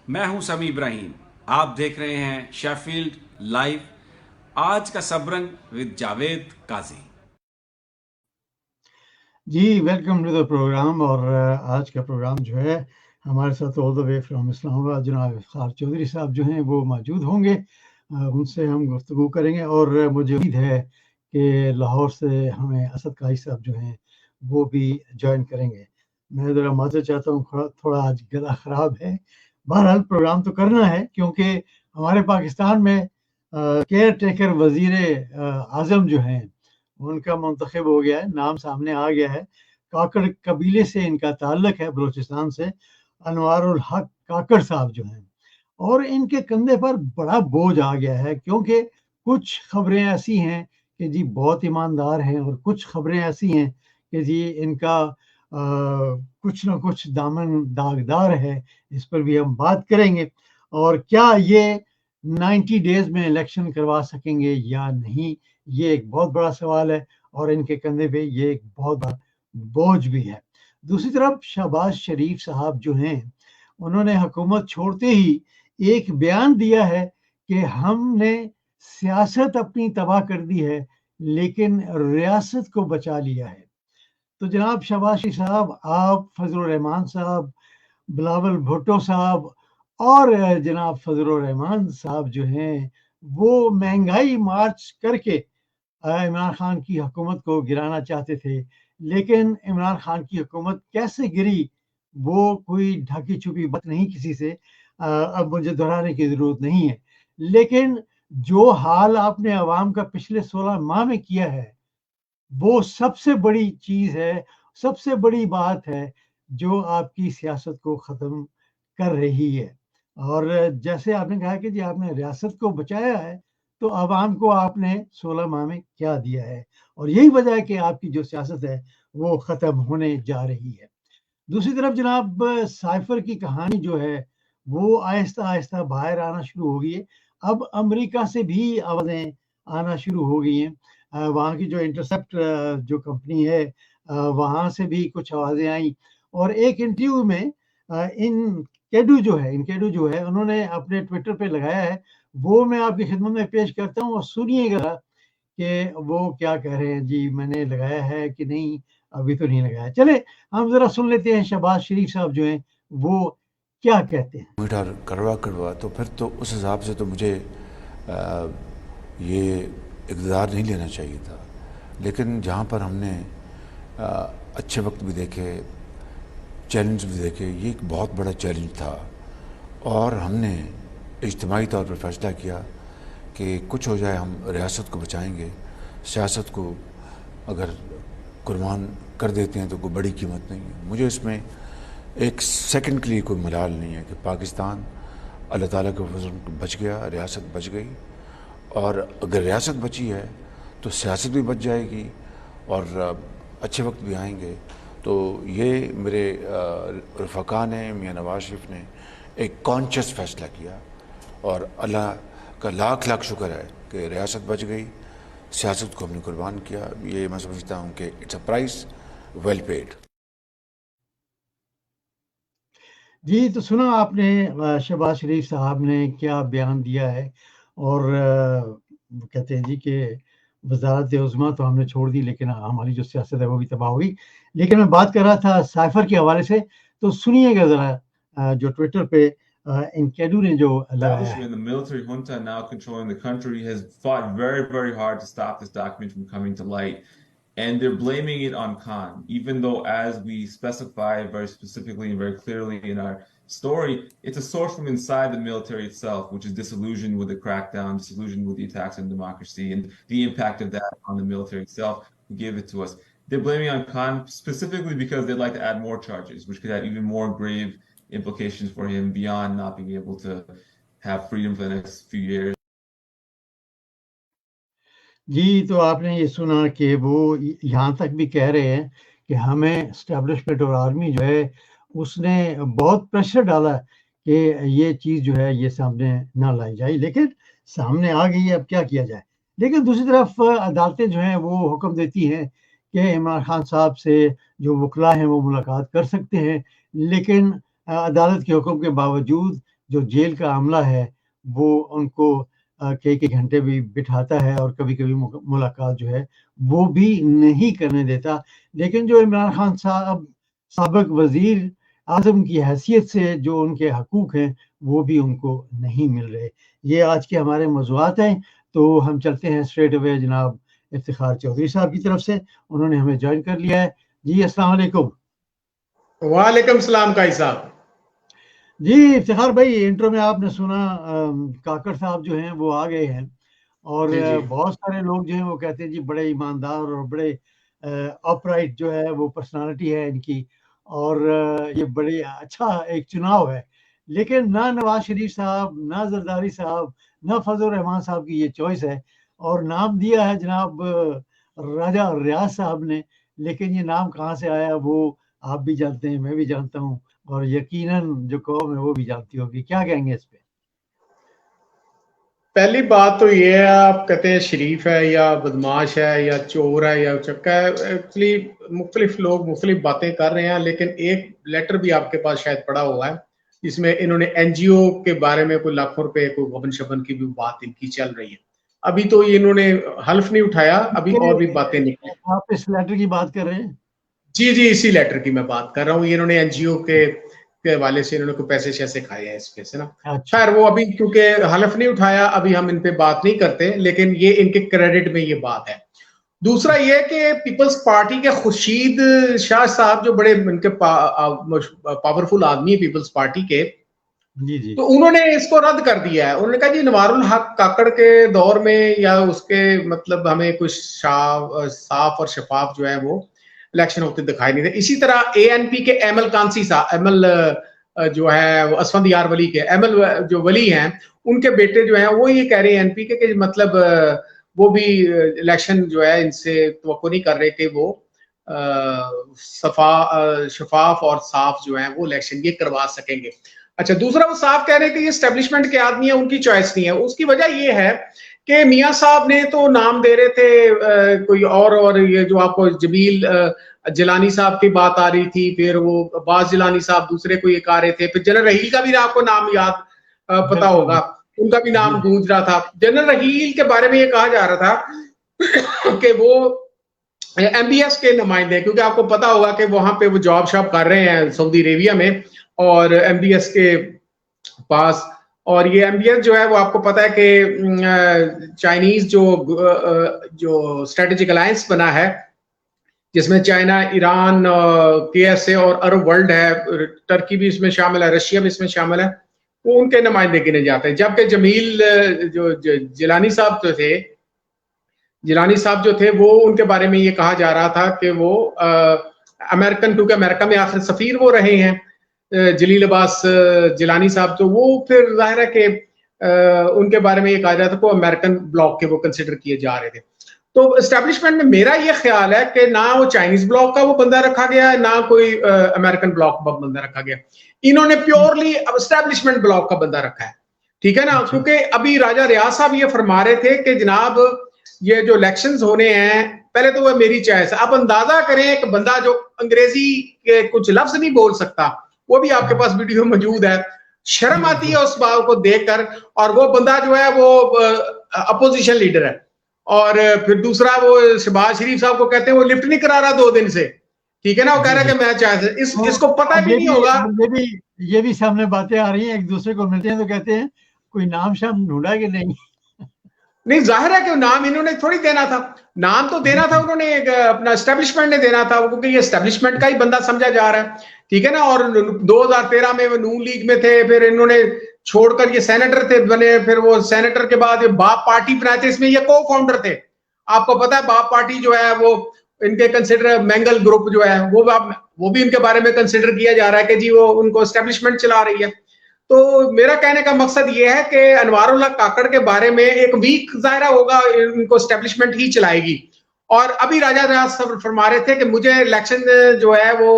मैं हूं समी इब्राहिम। आप देख रहे हैं शेफील्ड लाइव। आज का सबरंग विद जावेद काजी। जी वेलकम टू द प्रोग्राम। और आज का प्रोग्राम जो है हमारे साथ all the way from Islamabad जनाब इफ्तार चौधरी साहब जो हैं वो मौजूद होंगे। उनसे हम गुफ्तगू करेंगे और मुझे उम्मीद है कि लाहौर से हमें असद काई साहब जो हैं वो भी ज्वाइन करेंगे। मैं ज़रा माफ़ी चाहता हूँ, थोड़ा आज गला ख़राब है। बहरहाल प्रोग्राम तो करना है क्योंकि हमारे पाकिस्तान में केयर टेकर वज़ीर आज़म जो हैं उनका मुंतखब हो गया है, नाम सामने आ गया है। काकड़ कबीले से इनका ताल्लुक है, बलूचिस्तान से। अनवारुल हक काकड़ साहब जो हैं और इनके कंधे पर बड़ा बोझ आ गया है क्योंकि कुछ खबरें ऐसी हैं कि जी बहुत ईमानदार हैं और कुछ खबरें ऐसी हैं कि जी इनका कुछ ना कुछ दामन दागदार है। इस पर भी हम बात करेंगे। और क्या ये 90 डेज में इलेक्शन करवा सकेंगे या नहीं, ये एक बहुत बड़ा सवाल है और इनके कंधे पे ये एक बहुत बड़ा बोझ भी है। दूसरी तरफ शहबाज शरीफ साहब जो हैं उन्होंने हुकूमत छोड़ते ही एक बयान दिया है कि हमने सियासत अपनी तबाह कर दी है लेकिन रियासत को बचा लिया है। तो जनाब शहबाज शरीफ साहब, आप, फजल रहमान साहब, बिलावल भुट्टो साहब और जनाब फजल रहमान साहब जो हैं वो महंगाई मार्च करके इमरान खान की हुकूमत को गिराना चाहते थे। लेकिन इमरान खान की हुकूमत कैसे गिरी वो कोई ढाकी छुपी बात नहीं किसी से। अब मुझे दोहराने की ज़रूरत नहीं है। लेकिन जो हाल आपने अवाम का पिछले 16 माह में किया है वो सबसे बड़ी चीज़ है, सबसे बड़ी बात है जो आपकी सियासत को ख़त्म कर रही है। और जैसे आपने कहा कि जी आपने रियासत को बचाया है, तो अवाम को आपने 16 माह में क्या दिया है? और यही वजह है कि आपकी जो सियासत है, वो ख़त्म होने जा रही है। दूसरी तरफ जनाब साइफर की कहानी जो है, वो आहिस्ता-आहिस्ता बाहर आना शुरू हो गई है। अब अमेरिका से भी आवाज़ें आना शुरू हो गई हैं। वहाँ की जो इंटरसेप्ट जो कंपनी है वहाँ से भी कुछ आवाज़ें आई और एक इंटरव्यू में इनकेडू जो है उन्होंने अपने ट्विटर पे लगाया है, वो मैं आपकी खिदमत में पेश करता हूँ और सुनिएगा कि वो क्या कह रहे हैं। जी मैंने लगाया है कि नहीं, अभी तो नहीं लगाया। चले हम ज़रा सुन लेते हैं शहबाज शरीफ साहब जो हैं वो क्या कहते हैं। मीठा कड़वा कड़वा तो फिर तो उस हिसाब से तो मुझे आ, ये इक़्तिदार नहीं लेना चाहिए था। लेकिन जहाँ पर हमने आ, अच्छे वक्त भी देखे, चैलेंज भी देखे, ये एक बहुत बड़ा चैलेंज था और हमने इज्तिमाई तौर पर फैसला किया कि कुछ हो जाए हम रियासत को बचाएंगे। सियासत को अगर कुर्बान कर देते हैं तो कोई बड़ी कीमत नहीं है। मुझे इसमें एक सेकंड के लिए कोई मलाल नहीं है कि पाकिस्तान अल्लाह ताला के फजल बच गया, रियासत बच गई। और अगर रियासत बची है तो सियासत भी बच जाएगी और अच्छे वक्त भी आएंगे। तो ये मेरे रफ़का ने, मियाँ नवाज शरीफ ने एक कॉन्शियस फ़ैसला किया और अल्लाह का लाख लाख शुक्र है कि रियासत बच गई, सियासत को हमने कुर्बान किया। ये मैं समझता हूँ कि it's a price well paid. जी तो सुना आपने शहबाज शरीफ साहब ने क्या बयान दिया है। और वो कहते हैं जी कि वजारत उज़्मा तो हमने छोड़ दी लेकिन हमारी जो सियासत है वो भी तबाह हुई। लेकिन मैं बात कर रहा था साइफर के हवाले से, तो सुनिएगा ज़रा जो ट्विटर पे इनकेडू ने जो लगाया है। Establishment, the military junta now controlling the country, has fought very, very hard to stop this document from coming to light. And they're blaming it on Khan, even though, as we specify very specifically and very clearly in our story, it's a source from inside the military itself, which is disillusioned with the crackdown, disillusioned with the attacks on democracy and the impact of that on the military itself, who gave it to us. They're blaming on Khan specifically because they'd like to add more charges, which could have even more grave implications for him beyond not being able to have freedom for the next few years. जी, तो आपने ये सुना कि वो यहाँ तक भी कह रहे हैं कि हमें एस्टेब्लिशमेंट और आर्मी जो है उसने बहुत प्रेशर डाला कि ये चीज़ जो है ये सामने ना लाई जाए, लेकिन सामने आ गई है, अब क्या किया जाए। लेकिन दूसरी तरफ अदालतें जो हैं वो हुक्म देती हैं कि इमरान खान साहब से जो वकला हैं वो मुलाकात कर सकते हैं। लेकिन अदालत के हुक्म के बावजूद जो जेल का अमला है वो उनको कई घंटे भी बिठाता है और कभी-कभी मुलाकात जो है वो भी नहीं करने देता। लेकिन जो इमरान खान साहब साबिक वज़ीर आज़म की हैसियत से जो उनके हकूक़ हैं वो भी उनको नहीं मिल रहे। ये आज के हमारे मौज़ूआत हैं, तो हम चलते हैं स्ट्रेट अवे जनाब इफ्तिखार चौधरी साहब की तरफ से। उन्होंने हमें जॉइन कर लिया है। जी अस्सलाम वालेकुम। वालेकुम सलाम काई साहब। जी इफ्तिखार भाई, इंट्रो में आपने सुना काकड़ साहब जो हैं वो आ गए हैं और जी जी बहुत सारे लोग जो हैं वो कहते हैं जी बड़े ईमानदार और बड़े अपराइट जो है वो पर्सनालिटी है इनकी और ये बड़े अच्छा एक चुनाव है। लेकिन ना नवाज शरीफ साहब, ना जरदारी साहब, ना फजल रहमान साहब की ये चॉइस है और नाम दिया है जनाब राजा रियाज साहब ने। लेकिन ये नाम कहाँ से आया वो आप भी जानते हैं, मैं भी जानता हूँ और यकीनन जो कौम है वो भी जानती होगी। क्या कहेंगे इस पे? पहली बात तो ये है, आप कहते हैं शरीफ है या बदमाश है या चोर है या उचक्का है। एक्चुअली मुख्तलिफ लोग मुख्तलिफ बातें कर रहे हैं, लेकिन एक लेटर भी आपके पास शायद पड़ा हुआ है जिसमें इन्होंने एनजीओ के बारे में कोई लाखों रुपए कोई गबन शबन की भी बात इनकी चल रही है। अभी तो ये इन्होंने हल्फ नहीं उठाया, अभी और भी बातें निकली। आप इस लेटर की बात कर रहे हैं? जी जी, इसी लेटर की मैं बात कर रहा हूँ। इन्होंने एनजीओ के हवाले से इन्होंने कोई पैसे शैसे खाए हैं इस पे से ना। अच्छा। खैर वो अभी क्योंकि हलफ नहीं उठाया, अभी हम इन पे बात नहीं करते, लेकिन ये इनके क्रेडिट में ये बात है। दूसरा ये कि पीपल्स पार्टी के खुर्शीद शाह साहब जो बड़े इनके पावरफुल आदमी है पीपल्स पार्टी के, जी जी। तो उन्होंने इसको रद्द कर दिया है। उन्होंने कहा जी नवारुल हक काकड़ के दौर में या उसके मतलब हमें कुछ साफ और शफाफ जो है वो इलेक्शन होते दिखाई नहीं दे। इसी तरह एएनपी के एमएल कांसी साहब, एमएल जो है असफंद यार वली के एमएल जो वली हैं, उनके बेटे जो हैं वो ये कह रहे हैं एनपी के मतलब वो भी इलेक्शन जो है इनसे तवक्को नहीं कर रहे कि वो शफाफ और साफ जो है वो इलेक्शन ये करवा सकेंगे। अच्छा, दूसरा वो साफ कह रहे हैं कि ये एस्टेब्लिशमेंट के आदमी है, उनकी चॉइस नहीं है। उसकी वजह ये है कि मियां साहब ने तो नाम दे रहे थे कोई और ये जो आपको जमील जिलानी साहब की बात आ रही थी, फिर वो अब्बास जिलानी साहब दूसरे कोई एक आ रहे थे, फिर जनरल रहील का भी आपको नाम याद पता होगा, उनका भी नाम गूंज रहा था। जनरल रहील के बारे में ये कहा जा रहा था कि वो एमबीएस के नुमाइंदे, क्योंकि आपको पता होगा कि वहां पे वो जॉब शॉब कर रहे हैं सऊदी अरेबिया में और एमबीएस के पास। और ये एमबीएस जो है वो आपको पता है कि चाइनीज जो स्ट्रेटेजिक अलायंस बना है जिसमें चाइना, ईरान, केएसए और अरब वर्ल्ड है, टर्की भी इसमें शामिल है, रशिया भी इसमें शामिल है, वो उनके नुमाइंदे गिने जाते हैं। जबकि जमील जो जिलानी साहब जो थे वो उनके बारे में ये कहा जा रहा था कि वो अमेरिकन, क्योंकि अमेरिका में आखिर सफीर वो रहे हैं जलील अब्बास जिलानी साहब, तो वो फिर जाहिर है कि उनके बारे में ये कहा जाता है कि अमेरिकन ब्लॉक के वो कंसिडर किए जा रहे थे। तो एस्टेब्लिशमेंट में मेरा ये ख्याल है कि ना वो चाइनीज ब्लॉक का वो बंदा रखा गया है, ना कोई अमेरिकन ब्लॉक का बंदा रखा गया। इन्होंने प्योरली एस्टेब्लिशमेंट ब्लॉक का बंदा रखा है, ठीक है ना। क्योंकि अभी राजा रियाज साहब ये फरमा रहे थे कि जनाब ये जो इलेक्शंस होने हैं, पहले तो वो मेरी चॉइस है। आप अंदाजा करें एक बंदा जो अंग्रेजी के कुछ लफ्ज नहीं बोल सकता, वो भी आपके पास वीडियो मौजूद है, शर्म आती है उस बात को देखकर। और वो बंदा जो है वो अपोजिशन लीडर है। और फिर दूसरा वो शहबाज शरीफ साहब को कहते हैं वो लिफ्ट नहीं करा रहा 2 दिन से, ठीक है ना। वो कह रहा है कि मैं चाहे इसको पता भी नहीं होगा। ये भी सामने बातें आ रही हैं, एक दूसरे को मिलते हैं तो कहते हैं कोई नाम शाम ढूंढा कि नहीं। नहीं, जाहिर है कि नाम इन्होंने थोड़ी देना था, नाम तो देना था उन्होंने अपना एस्टेब्लिशमेंट ने देना था, क्योंकि ये एस्टेब्लिशमेंट का ही बंदा समझा जा रहा है, ठीक है ना। और 2013 में वो नून लीग में थे, फिर इन्होंने छोड़कर ये सेनेटर थे बने, फिर वो सेनेटर के बाद ये बाप पार्टी बनाए थे, इसमें ये को फाउंडर थे। आपको पता है बाप पार्टी जो है वो इनके कंसिडर मैंगल ग्रुप जो है वो भी इनके बारे में कंसिडर किया जा रहा है कि जी वो उनको एस्टेब्लिशमेंट चला रही है। तो मेरा कहने का मकसद ये है कि अनवारुल्लाह काकड़ के बारे में एक वीक जाहिर होगा इनको एस्टेब्लिशमेंट ही चलाएगी। और अभी राजा रियाज साहब फरमा रहे थे कि मुझे इलेक्शन जो है वो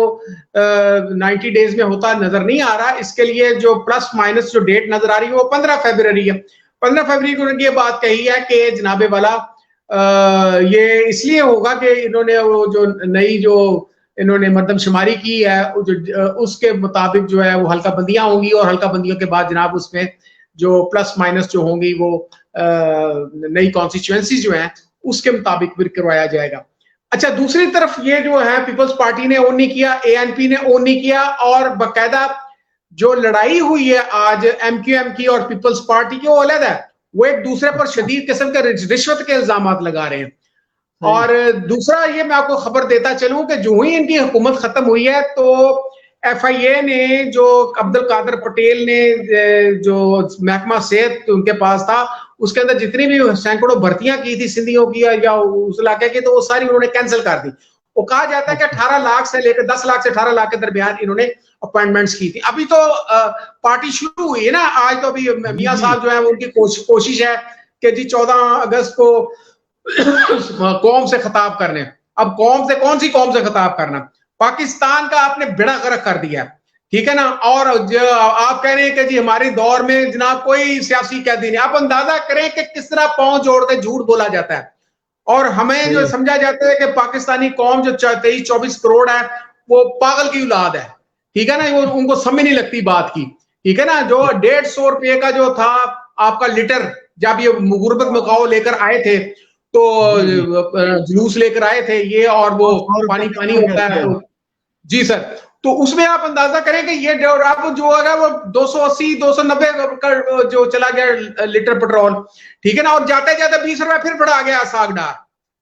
90 डेज में होता नजर नहीं आ रहा। इसके लिए जो प्लस माइनस जो डेट नजर आ रही है वो 15 फरवरी है। 15 फरवरी को उन्होंने ये बात कही है कि जनाबे वाला ये इसलिए होगा कि इन्होंने वो जो नई जो इन्होंने मरदमशुमारी की है, उसके मुताबिक जो है वो हल्का बंदियां होंगी और हल्का बंदियों के बाद जनाब उसमें जो प्लस माइनस जो होंगी वो नई कॉन्स्टिट्यूएंसी जो है उसके मुताबिक फिर करवाया जाएगा। अच्छा, दूसरी तरफ ये जो है पीपल्स पार्टी ने ओन नहीं किया, एएनपी ने ओन नहीं किया, और बाकायदा जो लड़ाई हुई है आज एमक्यूएम की और पीपल्स पार्टी की वो अलग है, वो एक दूसरे पर शदीद किस्म के रिश्वत के इल्जाम लगा रहे हैं। और दूसरा ये मैं आपको खबर देता चलूं कि जो ही इनकी हुकूमत खत्म हुई है तो एफआईए ने, जो अब्दुल कादिर पटेल ने जो महकमा सेहत उनके पास था, उसके अंदर जितनी भी सैकड़ों भर्तियां की थी सिंधियों की या उस इलाके की, तो वो सारी उन्होंने कैंसिल कर दी। वो कहा जाता है कि 18 लाख से लेकर 10 लाख से 18 लाख के दरमियान इन्होंने अपॉइंटमेंट्स की थी। अभी तो पार्टी शुरू हुई है ना, आज तो अभी मियां साहब जो है उनकी कोशिश है कि जी 14 अगस्त को कौम से खिताब करने। अब कौम से कौन सी कौम से खिताब करना? पाकिस्तान का आपने बेड़ा गर्क कर दिया, ठीक है ना। और आप कह रहे हैं कि जी हमारे दौर में जनाब कोई सियासी कैदी नहीं। आप अंदाजा करें कि किस तरह पांव जोड़ के झूठ बोला जाता है, और हमें जो समझा जाता है कि पाकिस्तानी कौम जो 23-24 करोड़ है वो पागल की औलाद है, ठीक है ना। वो उनको समझ नहीं लगती बात की, ठीक है ना। जो 150 रुपये का जो था आपका लीटर, जब ये गुर्बत मकाओ लेकर आए थे तो जुलूस लेकर आए थे ये, और वो पानी पानी होता है जी सर, तो उसमें आप अंदाजा करें कि ये अब जो है वो 280-290 का जो चला गया लीटर पेट्रोल, ठीक है ना। और जाते जाते 20 रुपए फिर बढ़ा गया सागडार,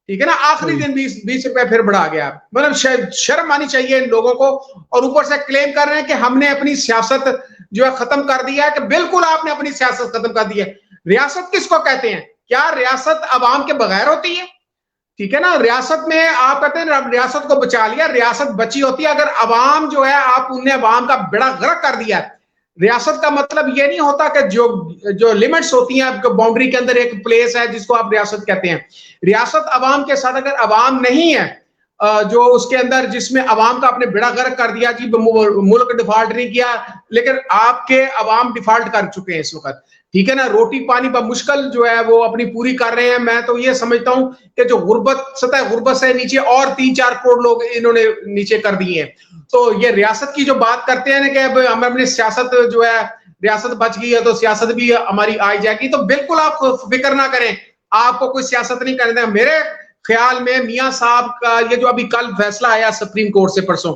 ठीक है ना। आखिरी दिन 20 रुपए फिर बढ़ा गया। मतलब शर्म आनी चाहिए इन लोगों को। और ऊपर से क्लेम कर रहे हैं कि हमने अपनी सियासत जो है खत्म कर दिया है, कि बिल्कुल आपने अपनी सियासत खत्म कर दी है। रियासत किसको कहते हैं? क्या रियासत अवाम के बगैर होती है? ठीक है ना। रियासत में आप कहते हैं रियासत को बचा लिया, रियासत बची होती है अगर अवाम जो है आप उनने अवाम का बेड़ा गर्क कर दिया। रियासत का मतलब ये नहीं होता कि जो लिमिट्स होती हैं आपके बाउंड्री के अंदर एक प्लेस है जिसको आप रियासत कहते हैं। रियासत अवाम के साथ अगर अवाम नहीं है जो उसके अंदर, जिसमें अवाम का आपने बेड़ा गर्क कर दिया कि मुल्क डिफॉल्ट नहीं किया, लेकिन आपके अवाम डिफॉल्ट कर चुके हैं इस वक्त, ठीक है ना। रोटी पानी पर मुश्किल जो है वो अपनी पूरी कर रहे हैं। मैं तो ये समझता हूं कि जो सतह गुर्बत से नीचे और 3-4 करोड़ लोग इन्होंने नीचे कर दिए हैं। तो ये रियासत की जो बात करते हैं ना कि हम अपनी सियासत जो है, रियासत बच गई है तो सियासत भी हमारी आ जाएगी, तो बिल्कुल आप फिक्र ना करें, आपको कोई सियासत नहीं करने देगा। मेरे ख्याल में मियां साहब का ये जो अभी कल फैसला आया सुप्रीम कोर्ट से परसों,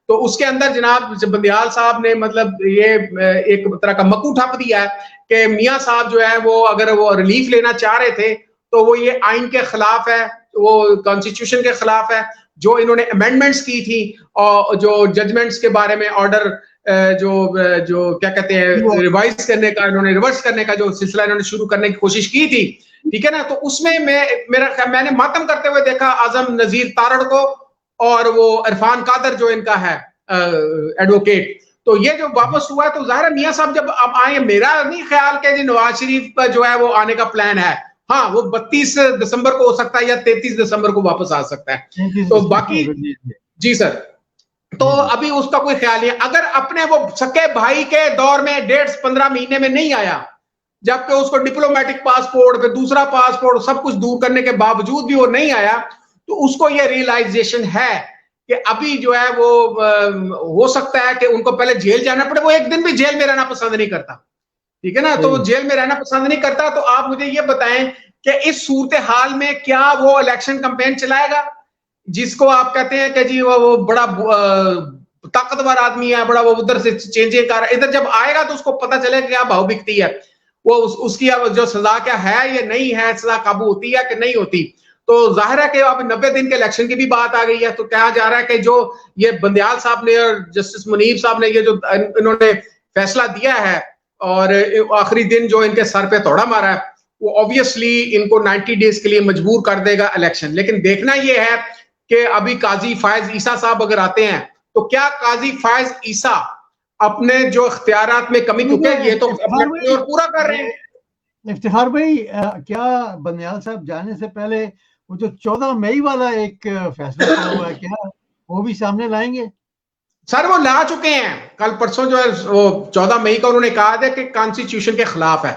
तो उसके अंदर जनाब बंदियाल साहब ने मतलब ये एक तरह का मकू ठप दिया है कि मियां साहब जो है वो अगर वो रिलीफ लेना चाह रहे थे तो वो ये आइन के खिलाफ है, वो कॉन्स्टिट्यूशन के खिलाफ है। जो इन्होंने अमेंडमेंट्स की थी और जो जजमेंट्स के बारे में ऑर्डर जो क्या कहते हैं रिवाइज करने का, इन्होंने रिवर्स करने का जो सिलसिला इन्होंने शुरू करने की कोशिश की थी, ठीक है ना। तो उसमें मैंने मातम करते हुए देखा आजम नजीर तारड़ को और वो इरफान कादर जो इनका है एडवोकेट। तो ये जो वापस हुआ है तो जाहिर है मियां साहब जब अब आए, मेरा नहीं ख्याल कि जी नवाज शरीफ का जो है वो आने का प्लान है। हाँ, वो 32 दिसंबर को हो सकता है या 33 दिसंबर को वापस आ सकता है। तो बाकी जी सर, तो अभी उसका कोई ख्याल नहीं है। अगर अपने वो सके भाई के दौर में 15 महीने में नहीं आया, जबकि उसको डिप्लोमेटिक पासपोर्ट फिर दूसरा पासपोर्ट सब कुछ दूर करने के बावजूद भी वो नहीं आया, तो उसको ये रियलाइजेशन है कि अभी जो है वो हो सकता है कि उनको पहले जेल जाना पड़े। वो एक दिन भी जेल में रहना पसंद नहीं करता, ठीक है ना। तो वो जेल में रहना पसंद नहीं करता। तो आप मुझे ये बताएं कि इस सूरत हाल में क्या वो इलेक्शन कैंपेन चलाएगा, जिसको आप कहते हैं कि जी वो बड़ा ताकतवर आदमी है, बड़ा वो उधर से चेंजें कर, इधर जब आएगा तो उसको पता चलेगा क्या भाव बिकती है, वो उसकी जो सजा क्या है या नहीं है, सजा काबू होती है कि नहीं होती। तो जाहिर है कि अब 90 दिन के इलेक्शन की भी बात आ गई है। तो कहा जा रहा है कि जो ये बंदियाल साहब ने और जस्टिस मुनीब साहब ने ये जो इन्होंने फैसला दिया है और आखिरी दिन जो इनके सर पे तोड़ा मारा है, वो ऑब्वियसली इनको 90 डेज के लिए मजबूर कर देगा इलेक्शन। लेकिन देखना ये है कि अभी काजी फायज ईसा साहब अगर आते हैं तो क्या काजी फायज ईसा अपने जो इख्तियारात में कमी, क्योंकि ये तो अपना पूरा कर रहे हैं। इफ्तिखार भाई, क्या बंदियाल साहब जाने से पहले वो जो 14 मई वाला एक फैसला हुआ है, क्या वो भी सामने लाएंगे? सर वो ला चुके हैं, कल परसों जो है वो 14 मई को उन्होंने कहा था कि कॉन्स्टिट्यूशन के खिलाफ है।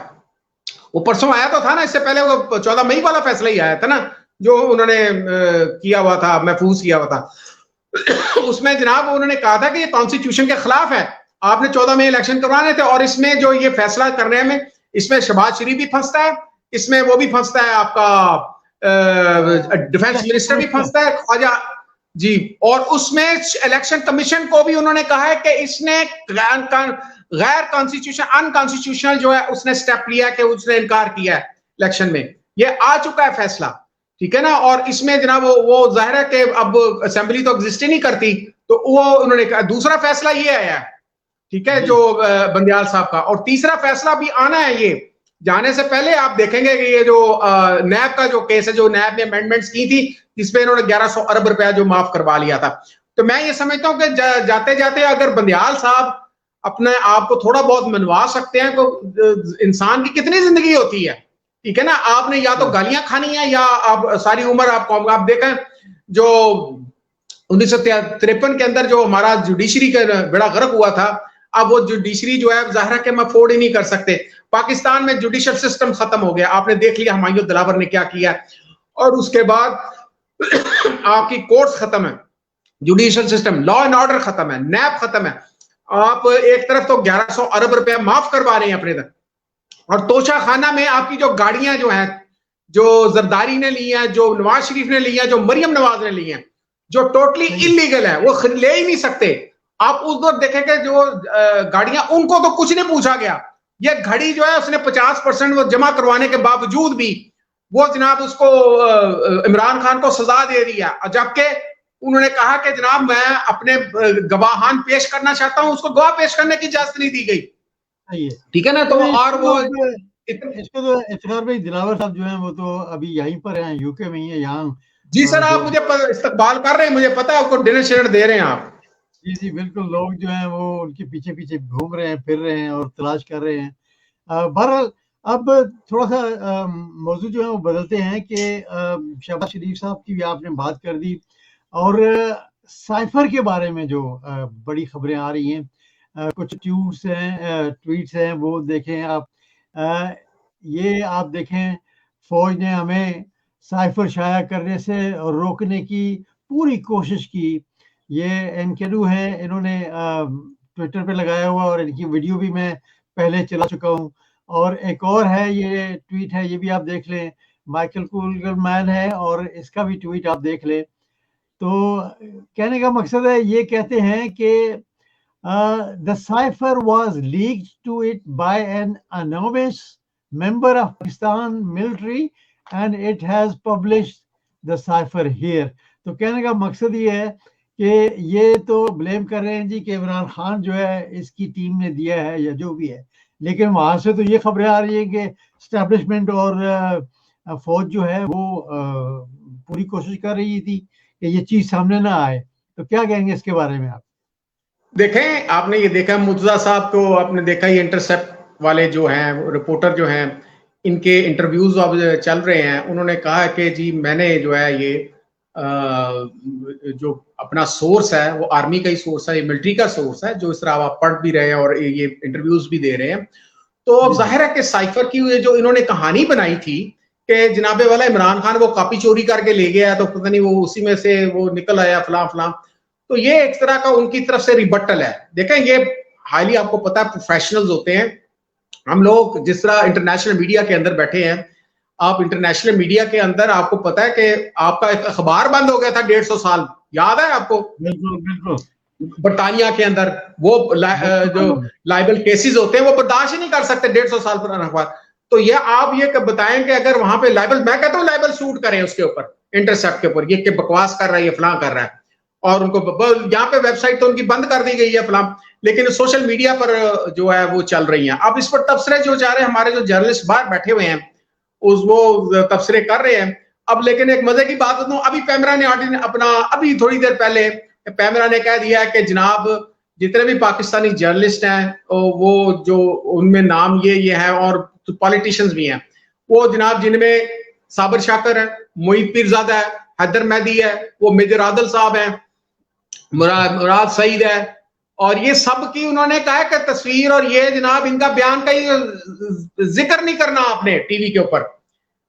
वो परसों आया तो था ना, इससे पहले वो 14 मई वाला फैसला ही आया था ना, जो उन्होंने किया हुआ था, महफूज किया हुआ था। उसमें जनाब उन्होंने कहा था कि ये कॉन्स्टिट्यूशन के खिलाफ है, आपने 14 में इलेक्शन करवाने थे, और इसमें जो ये फैसला करने में इसमें शहबाज शरीफ भी फंसता है, इसमें वो भी फंसता है, आपका डिफेंस मिनिस्टर भी फंसता है, ख्वाजा जी, और उसमें इलेक्शन कमीशन को भी उन्होंने कहा है कि इसने गैर कॉन्स्टिट्यूशन अनकॉन्स्टिट्यूशनल जो है उसने स्टेप लिया कि उसने इनकार किया है इलेक्शन में। ये आ चुका है फैसला, ठीक है ना। और इसमें जनाब वो जाहिर है कि अब असेंबली तो एग्जिस्ट ही नहीं करती, तो वो उन्होंने कहा। दूसरा फैसला ये आया है, ठीक है, जो बंदियाल साहब का, और तीसरा फैसला भी आना है। ये जाने से पहले आप देखेंगे कि ये जो नैब का जो केस है, जो नैब ने अमेंडमेंट्स की थी जिसमें इन्होंने 1100 अरब रुपया जो माफ करवा लिया था, तो मैं ये समझता हूं कि जाते जाते अगर बंदियाल साहब अपने आप को थोड़ा बहुत मनवा सकते हैं, तो इंसान की कितनी जिंदगी होती है, ठीक है ना। आपने या तो गालियां खानी है, या आप सारी उम्र आप देखें जो 1953 के अंदर जो हमारा जुडिशरी का बड़ा गर्क हुआ था, अब वो जुडिशरी जो है जाहिर है कि हम अफोर्ड ही नहीं कर सकते। पाकिस्तान में जुडिशल सिस्टम खत्म हो गया, आपने देख लिया हुमायूं दिलावर ने क्या किया, और उसके बाद आपकी कोर्ट्स खत्म है, judicial system, law and order खत्म है, नैब खत्म है। आप एक तरफ तो 1100 अरब रुपया माफ करवा रहे हैं अपने तक, और तोशा खाना में आपकी जो गाड़ियां जो हैं, जो जरदारी ने ली हैं, जो नवाज शरीफ ने ली हैं, जो मरियम नवाज ने ली हैं, जो टोटली इलीगल है, वो ले ही नहीं सकते। आप उस दौर देखेंगे जो गाड़ियां, उनको तो कुछ नहीं पूछा गया। ये घड़ी जो है उसने 50% वो जमा करवाने के बावजूद भी वो जनाब उसको इमरान खान को सजा दे दिया, जबकि उन्होंने कहा कि जनाब मैं अपने गवाहान पेश करना चाहता हूं, उसको गवाह पेश करने की इजाजत नहीं दी गई, ठीक है ना। तो और वो इसको तो इफ्तार भाई दिलावर साहब जो हैं वो तो अभी यहीं पर हैं, यूके में ही है, यहाँ। जी सर, आप मुझे इस्तकबाल कर रहे हैं, मुझे पता है, आपको डिनर शेनर दे रहे हैं आप। जी जी बिल्कुल, लोग जो हैं वो उनके पीछे पीछे घूम रहे हैं, फिर रहे हैं और तलाश कर रहे हैं। बहरहाल अब थोड़ा सा मौजूद जो है वो बदलते हैं कि शहबाज शरीफ साहब की भी आपने बात कर दी, और साइफर के बारे में जो बड़ी खबरें आ रही हैं, कुछ ट्वीट्स हैं वो देखें आप। ये आप देखें, फौज ने हमें साइफर शाया करने से रोकने की पूरी कोशिश की। ये एनकेडू है, इन्होंने ट्विटर पे लगाया हुआ, और इनकी वीडियो भी मैं पहले चला चुका हूँ। और एक और है, ये ट्वीट है, ये भी आप देख लें, माइकल कूलमैन है, और इसका भी ट्वीट आप देख लें। तो कहने का मकसद है, ये कहते हैं कि the cipher was leaked to it by an anonymous member of Pakistan military and it has published the cipher here। तो कहने का मकसद ये है कि ये तो ब्लेम कर रहे हैं जी कि इमरान खान जो है इसकी टीम ने दिया है या जो भी है, लेकिन वहां से तो ये खबरें आ रही है कि एस्टेब्लिशमेंट और फौज जो है वो पूरी कोशिश कर रही थी कि ये चीज सामने ना आए। तो क्या कहेंगे इसके बारे में आप? देखें, आपने ये देखा मुर्तजा साहब को, आपने देखा ये इंटरसेप्ट वाले जो हैं रिपोर्टर जो हैं, इनके इंटरव्यूज अब चल रहे हैं। उन्होंने कहा कि जी मैंने जो है ये जो अपना सोर्स है वो आर्मी का ही सोर्स है, ये मिलिट्री का सोर्स है, जो इस तरह आप पढ़ भी रहे हैं और ये इंटरव्यूज भी दे रहे हैं। तो अब जाहिर है कि साइफर की जो इन्होंने कहानी बनाई थी कि जनाबे वाला इमरान खान वो कॉपी चोरी करके ले गया, तो पता नहीं वो उसी में से वो निकल आया फलां फलां। तो ये एक तरह का उनकी तरफ से रिबटल है। देखें, ये हाईली आपको पता है प्रोफेशनल्स होते हैं। हम लोग जिस तरह इंटरनेशनल मीडिया के अंदर बैठे हैं, आप इंटरनेशनल मीडिया के अंदर आपको पता है कि आपका एक अखबार बंद हो गया था 150 साल, याद है आपको? बिल्कुल बिल्कुल। बरतानिया के अंदर वो जो लाइबल केसेस होते हैं वो बर्दाश्त ही नहीं कर सकते 150 साल पुराना अखबार। तो ये आप ये बताएं कि अगर वहां पे लाइबल, मैं कहता हूँ लाइबल शूट करें उसके ऊपर, इंटरसेप्ट के ऊपर, ये कि बकवास कर रहा है, ये फलां कर रहा है, और उनको यहाँ पे वेबसाइट तो उनकी बंद कर दी गई है फलां, लेकिन सोशल मीडिया पर जो है वो चल रही हैं। अब इस पर तबसरे जो जा रहे हैं, हमारे जो जर्नलिस्ट बाहर बैठे हुए हैं वो तबसरे कर रहे हैं। अब लेकिन एक मजे की बात बताऊं, अभी पैमरा ने अपना अभी थोड़ी देर पहले पैमरा ने कह दिया है कि जनाब जितने भी पाकिस्तानी जर्नलिस्ट हैं वो जो उनमें नाम ये है, और पॉलिटिशियंस भी हैं, वो जनाब जिनमें साबिर शाकर है, मोहित पीरजादा है, हैदर मेहदी है, वो मेजर आदिल साहब हैं, मुराद सईद है, और ये सब की उन्होंने कहा कि तस्वीर और ये जनाब इनका बयान का ही जिक्र नहीं करना आपने टीवी के ऊपर।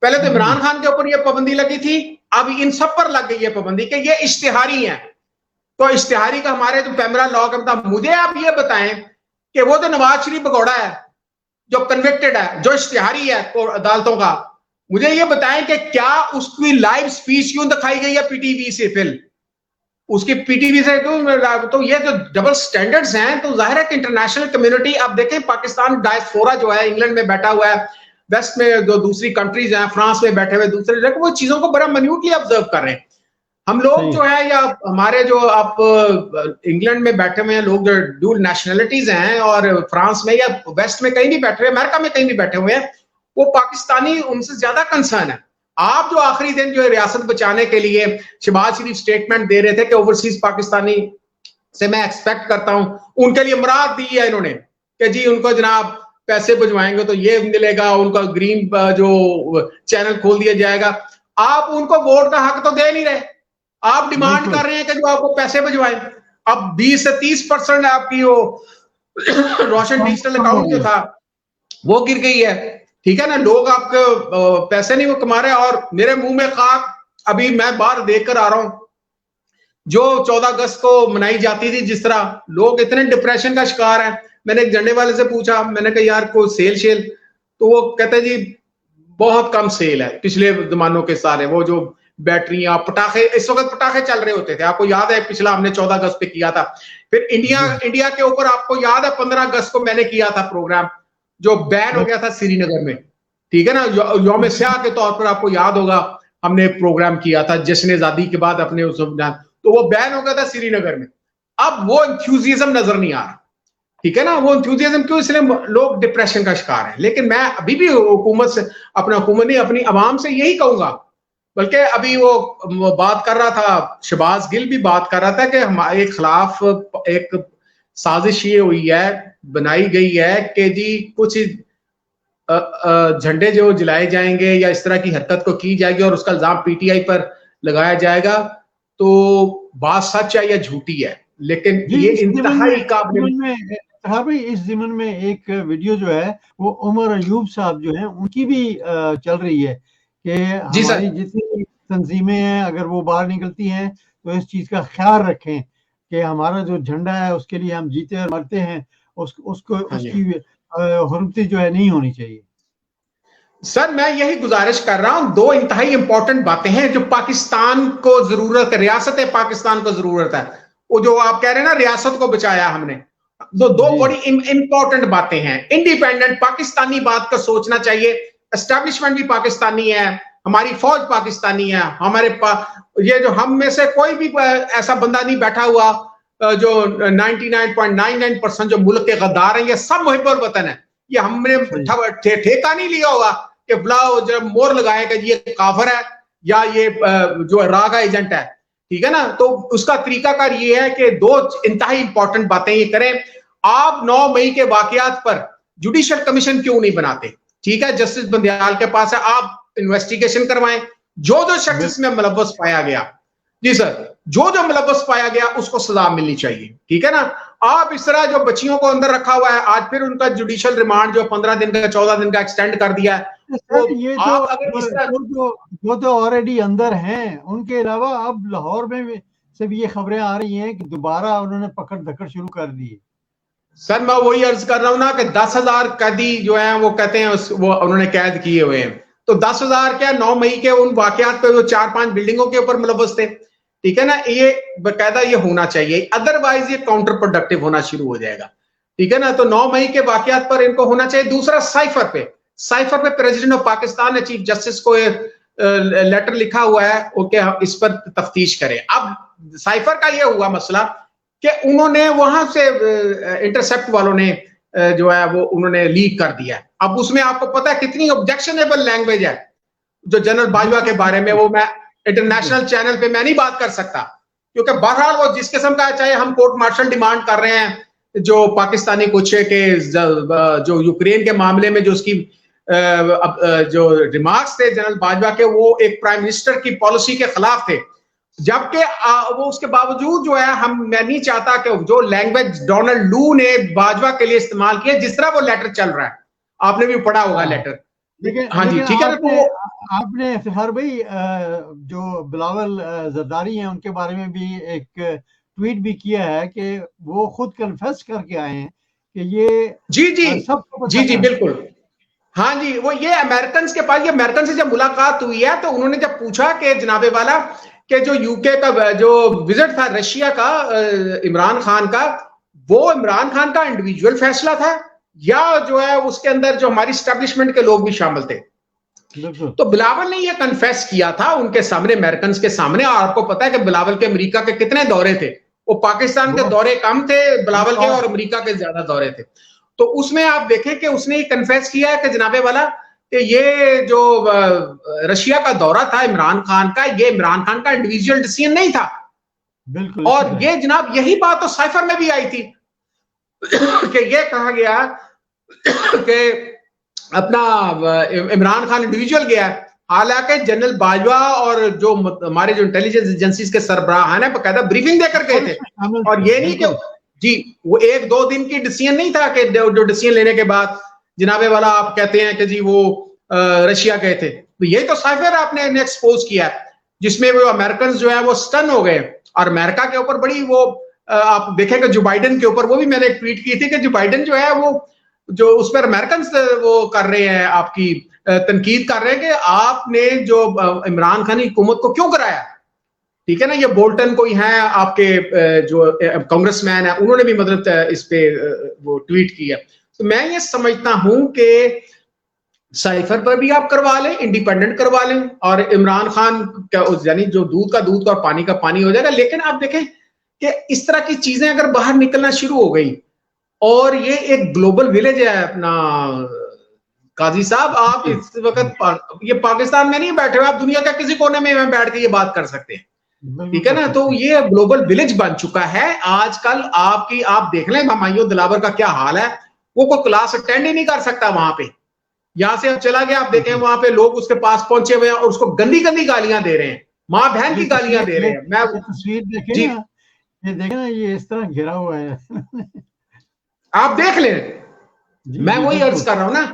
पहले तो इमरान खान के ऊपर ये पाबंदी लगी थी, अब इन सब पर लग गई है पाबंदी कि ये इश्तिहारी हैं, तो इश्तिहारी का हमारे जो पैमरा लॉ का मतलब, मुझे आप ये बताएं कि वो जो नवाज शरीफ भगौड़ा है जो कन्विक्टेड है, जो इश्तिहारी है अदालतों का, मुझे ये बताएं कि क्या उसकी लाइव स्पीच क्यों दिखाई गई है पीटीवी से? फिर उसकी पीटीवी से तो ये जो डबल स्टैंडर्ड्स हैं, तो जाहिर है कि इंटरनेशनल कम्युनिटी, आप देखें पाकिस्तान डायस्पोरा जो है इंग्लैंड में बैठा हुआ है, वेस्ट में जो दूसरी कंट्रीज हैं, फ्रांस में बैठे हुए दूसरे जगह, वो चीजों को बड़ा मिन्यूटली ऑब्जर्व कर रहे हैं। हम लोग जो है, या हमारे जो आप इंग्लैंड में बैठे हुए हैं लोग जो डुअल नेशनलिटीज हैं, और फ्रांस में या वेस्ट में कहीं भी बैठे हुए, अमेरिका में कहीं भी बैठे हुए हैं, वो पाकिस्तानी उनसे ज्यादा कंसर्न है। आप जो आखिरी दिन जो रियासत बचाने के लिए शहबाज शरीफ स्टेटमेंट दे रहे थे कि ओवरसीज पाकिस्तानी से मैं एक्सपेक्ट करता हूं, उनके लिए मुराद दी है इन्होंने कि जी उनको जनाब पैसे भिजवाएंगे तो ये मिलेगा, उनका ग्रीन जो चैनल खोल दिया जाएगा। आप उनको वोट का हक तो दे नहीं रहे, आप डिमांड कर रहे हैं कि जो आपको पैसे भिजवाएं। अब 20 से 30% आपकी वो रोशन डिजिटल अकाउंट जो था वो गिर गई है, ठीक है ना, लोग आपके पैसे नहीं वो कमा रहे। और मेरे मुंह में खाक, अभी मैं बाहर देख कर आ रहा हूं, जो 14 अगस्त को मनाई जाती थी, जिस तरह लोग इतने डिप्रेशन का शिकार हैं। मैंने एक झंडे वाले से पूछा, मैंने कहा यार को सेल, तो वो कहते जी बहुत कम सेल है पिछले जमानों के सारे, वो जो बैटरियां पटाखे, इस वक्त पटाखे चल रहे होते थे, आपको याद है पिछला हमने 14 अगस्त पे किया था। फिर इंडिया के ऊपर आपको याद है 15 अगस्त को मैंने किया था प्रोग्राम, जो बैन हो गया था श्रीनगर में, ठीक है ना, यौम स्याह के तौर पर आपको याद होगा हमने प्रोग्राम किया था जश्न आजादी के बाद अपने उस, तो वो बैन हो गया था श्रीनगर में। अब वो इंथ्यूजिज्म नजर नहीं आ रहा, ठीक है ना, वो इंथ्यूजिज्म क्यों? इसलिए लोग डिप्रेशन का शिकार हैं। लेकिन मैं अभी भी हुकूमत से, हुकूमत नहीं अपनी आवाम से यही कहूंगा, बल्कि अभी वो बात कर रहा था, शहबाज गिल भी बात कर रहा था कि हमारे खिलाफ एक साजिश ये हुई है, बनाई गई है कि जी कुछ झंडे जो जलाए जाएंगे या इस तरह की हरकत को की जाएगी और उसका इल्जाम पीटीआई पर लगाया जाएगा। तो बात सच है या झूठी है, लेकिन ये इंतहाई काबिल। हाँ भाई, इस ज़िमन में एक वीडियो जो है वो उमर अयूब साहब जो हैं उनकी भी चल रही है कि हमारी जितनी तंजीमें हैं अगर वो बाहर निकलती हैं तो इस चीज का ख्याल रखें कि हमारा जो झंडा है उसके लिए हम जीते और मरते हैं, उसको उसकी हुर्मती जो है नहीं होनी चाहिए। सर मैं यही गुजारिश कर रहा हूं, दो इंतहाई इंपॉर्टेंट बातें हैं जो पाकिस्तान को जरूरत है, रियासत पाकिस्तान को जरूरत है, वो जो आप कह रहे हैं ना रियासत को बचाया हमने, दो बड़ी इंपॉर्टेंट बातें हैं। इंडिपेंडेंट पाकिस्तानी बात का सोचना चाहिए, एस्टैब्लिशमेंट भी पाकिस्तानी है, हमारी फौज पाकिस्तानी है, हमारे ये जो हम में से कोई भी ऐसा बंदा नहीं बैठा हुआ जो 99.99% जो मुल्क के गद्दार हैं, ये सब मुहिब्बुल वतन है। ये हमने ठेका नहीं लिया होगा कि बुलाओ जब मोहर लगाए कि ये काफिर है या ये जो रागा एजेंट है, ठीक है ना। तो उसका तरीकाकार ये है कि दो इंतहाई इंपॉर्टेंट बातें ये करें। आप 9 मई के वाकयात पर जुडिशियल कमीशन क्यों नहीं बनाते? ठीक है, जस्टिस बंदयाल के पास है, आप इन्वेस्टिगेशन करवाएं, जो शख्स इसमें मुलव्वस पाया गया, जी सर, जो मुलव्वस पाया गया उसको सजा मिलनी चाहिए, ठीक है ना। आप इस तरह जो बच्चियों को अंदर रखा हुआ है, आज फिर उनका जुडिशियल रिमांड जो 15 दिन का 14 दिन का एक्सटेंड कर दिया है, तो ये जो तो ऑलरेडी अंदर हैं, उनके अलावा अब लाहौर में से भी ये खबरें आ रही हैं कि दोबारा उन्होंने पकड़ धकड़ शुरू कर दी है। सर मैं वही अर्ज कर रहा हूं ना कि 10,000 कैदी जो है वो कहते हैं वो उन्होंने कैद किए हुए हैं, तो 10,000 क्या 9 मई के उन वाकयात पे वो 4-5 बिल्डिंगों के ऊपर मुलव्वस थे, ठीक है ना। ये बकायदा ये होना चाहिए, अदरवाइज ये काउंटर प्रोडक्टिव होना शुरू हो जाएगा, ठीक है ना। तो 9 मई के वाकयात पर इनको होना चाहिए। दूसरा साइफर पे प्रेसिडेंट ऑफ पाकिस्तान ने चीफ जस्टिस को लेटर लिखा हुआ है ओके इस पर तफ्तीश करें। अब साइफर का ये हुआ मसला कि उन्होंने वहां से इंटरसेप्ट वालों ने जो है वो उन्होंने लीक कर दिया। अब उसमें आपको पता है कितनी ऑब्जेक्शनेबल लैंग्वेज है जो जनरल बाजवा के बारे में, वो मैं इंटरनेशनल चैनल पे मैं नहीं बात कर सकता, क्योंकि बहरहाल वो जिस किस्म का, चाहे हम कोर्ट मार्शल डिमांड कर रहे हैं जो पाकिस्तानी कुछ है कि जो यूक्रेन के मामले में जो उसकी जो रिमार्क्स थे जनरल बाजवा के, वो एक प्राइम मिनिस्टर की पॉलिसी के खिलाफ थे, जबकि वो उसके बावजूद जो है मैं नहीं चाहता कि जो लैंग्वेज डोनाल्ड लू ने बाजवा के लिए इस्तेमाल किया, जिस तरह वो लेटर चल रहा है, आपने भी पढ़ा होगा लेटर, हाँ जी, ठीक है। तो आपने इफ्तिखार भाई जो बिलावल जरदारी हैं उनके बारे में भी एक ट्वीट भी किया है कि वो खुद कन्फेस करके आए हैं कि ये जी जी सबको जी जी पता है। बिल्कुल। हाँ जी, वो ये अमेरिकन के पास, ये अमेरिकन से जब मुलाकात हुई है तो उन्होंने जब पूछा कि जनाबे वाला कि जो यूके का जो विजिट था रशिया का इमरान खान का, वो इमरान खान का इंडिविजुअल फैसला था या जो है उसके अंदर जो हमारी स्टैब्लिशमेंट के लोग भी शामिल थे। बिल्कुल तो बिलावल ने ये कन्फेस किया था उनके सामने, अमेरिकन के सामने। और आपको पता है कि बिलावल के अमेरिका के कितने दौरे थे, वो पाकिस्तान के दौरे कम थे बिलावल के और अमेरिका के ज्यादा दौरे थे। तो उसमें आप देखें कि उसने ये कन्फेस किया है कि जनाबे वाला कि ये जो रशिया का दौरा था इमरान खान का, ये इमरान खान का इंडिविजुअल डिसीजन नहीं था। बिल्कुल। और ये जनाब यही बात तो साइफर में भी आई थी कि ये कहा गया कि अपना इमरान खान इंडिविजुअल गया, हालांकि जनरल बाजवा और जो हमारे जो इंटेलिजेंस एजेंसीज के सरबराह हैं बकायदा ब्रीफिंग देकर गए थे। और ये नहीं कि जी वो 1-2 दिन की डिसीजन नहीं था कि जो डिसीजन लेने के बाद जनाबे वाला आप कहते हैं कि जी वो रशिया गए थे। तो ये तो साइफर आपने एक्सपोज किया जिसमें वो अमेरिकन जो है वो स्टन हो गए। और अमेरिका के ऊपर बड़ी वो आप देखेंगे जो बाइडेन के ऊपर, वो भी मैंने एक ट्वीट की थी कि जो बाइडेन जो है वो जो उस पर अमेरिकन वो कर रहे हैं, आपकी तनकीद कर रहे हैं कि आपने जो इमरान खान की हुकूमत को क्यों कराया। ठीक है ना, ये बोल्टन कोई है आपके जो कांग्रेसमैन है, उन्होंने भी मतलब इस पे वो ट्वीट किया। तो मैं ये समझता हूं कि साइफर पर भी आप करवा लें, इंडिपेंडेंट करवा लें, और इमरान खान का यानी जो दूध का दूध और पानी का पानी हो जाएगा। लेकिन आप देखें कि इस तरह की चीजें अगर बाहर निकलना शुरू हो गई, और ये एक ग्लोबल विलेज है अपना काजी साहब, आप इस वक्त ये पाकिस्तान में नहीं बैठे हुए, आप दुनिया का किसी कोने में बैठ के ये बात कर सकते हैं। ठीक है ना, तो ये ग्लोबल विलेज बन चुका है आजकल। आप देख लें हमायूं दिलावर का क्या हाल है, वो कोई क्लास अटेंड ही नहीं कर सकता वहां पे। यहां से अब चला गया, आप देखें वहां पे लोग उसके पास पहुंचे हुए हैं और उसको गंदी गंदी गालियां दे रहे हैं, माँ बहन की गालियां दे रहे हैं। मैं तस्वीर देखे ना, ये देखे ना, ये इस तरह घिरा हुआ है आप देख लें। मैं वही अर्ज कर रहा हूं ना